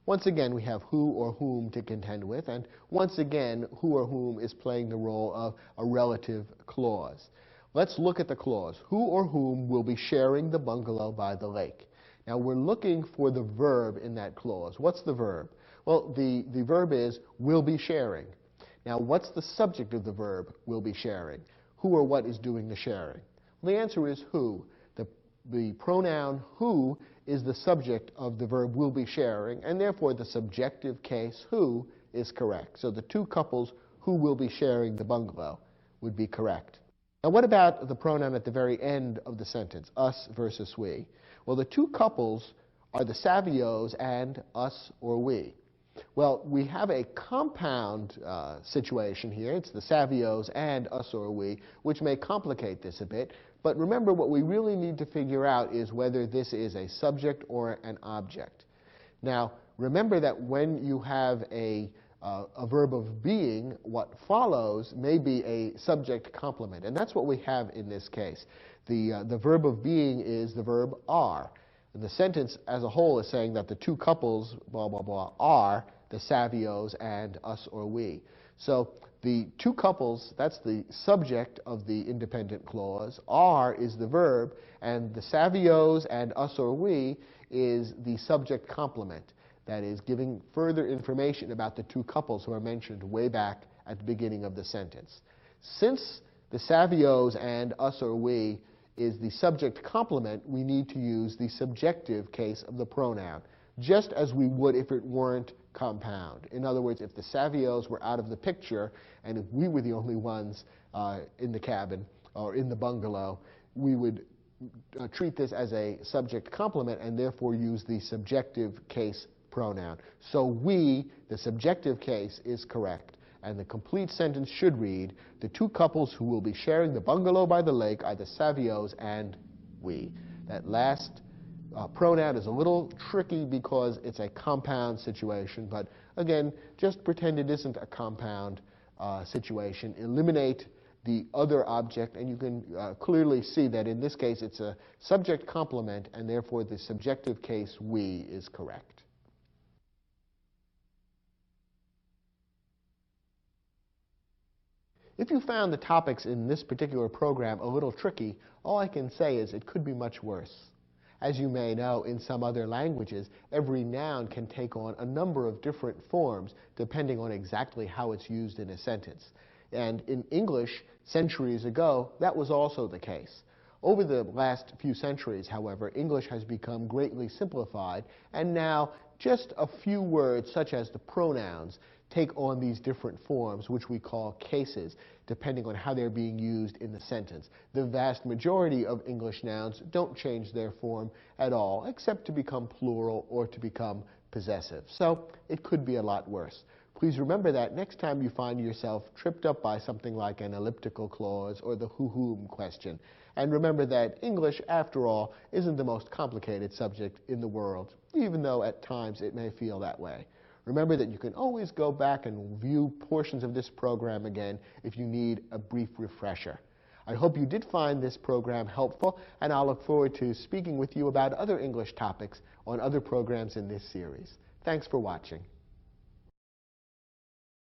[SPEAKER 1] Once again, we have who or whom to contend with, and once again, who or whom is playing the role of a relative clause. Let's look at the clause. Who or whom will be sharing the bungalow by the lake? Now, we're looking for the verb in that clause. What's the verb? Well, the verb is will be sharing. Now, what's the subject of the verb will be sharing? Who or what is doing the sharing? Well, the answer is who. The pronoun who is the subject of the verb will be sharing, and therefore the subjective case who is correct. So the two couples who will be sharing the bungalow would be correct. Now, what about the pronoun at the very end of the sentence, us versus we? Well, the two couples are the Savios and us or we. Well, we have a compound situation here. It's the Savios and us or we, which may complicate this a bit. But remember, what we really need to figure out is whether this is a subject or an object. Now, remember that when you have a verb of being, what follows may be a subject complement. And that's what we have in this case. The verb of being is the verb are. And the sentence as a whole is saying that the two couples, blah, blah, blah, are the Savios and us or we. So the two couples, that's the subject of the independent clause. Are is the verb, and the Savios and us or we is the subject complement. That is, giving further information about the two couples who are mentioned way back at the beginning of the sentence. Since the Savios and us or we is the subject complement, we need to use the subjective case of the pronoun, just as we would if it weren't compound. In other words, if the Savios were out of the picture and if we were the only ones in the cabin or in the bungalow, we would treat this as a subject complement and therefore use the subjective case pronoun. So we, the subjective case, is correct. And the complete sentence should read, the two couples who will be sharing the bungalow by the lake are the Savios and we. That last pronoun is a little tricky because it's a compound situation, but again, just pretend it isn't a compound situation. Eliminate the other object, and you can clearly see that in this case it's a subject complement, and therefore the subjective case we is correct. If you found the topics in this particular program a little tricky, all I can say is it could be much worse. As you may know, in some other languages, every noun can take on a number of different forms depending on exactly how it's used in a sentence. And in English, centuries ago, that was also the case. Over the last few centuries, however, English has become greatly simplified, and now just a few words, such as the pronouns, take on these different forms, which we call cases, depending on how they're being used in the sentence. The vast majority of English nouns don't change their form at all, except to become plural or to become possessive. So it could be a lot worse. Please remember that next time you find yourself tripped up by something like an elliptical clause or the who-whom question. And remember that English, after all, isn't the most complicated subject in the world, even though at times it may feel that way. Remember that you can always go back and view portions of this program again if you need a brief refresher. I hope you did find this program helpful, and I'll look forward to speaking with you about other English topics on other programs in this series. Thanks for watching.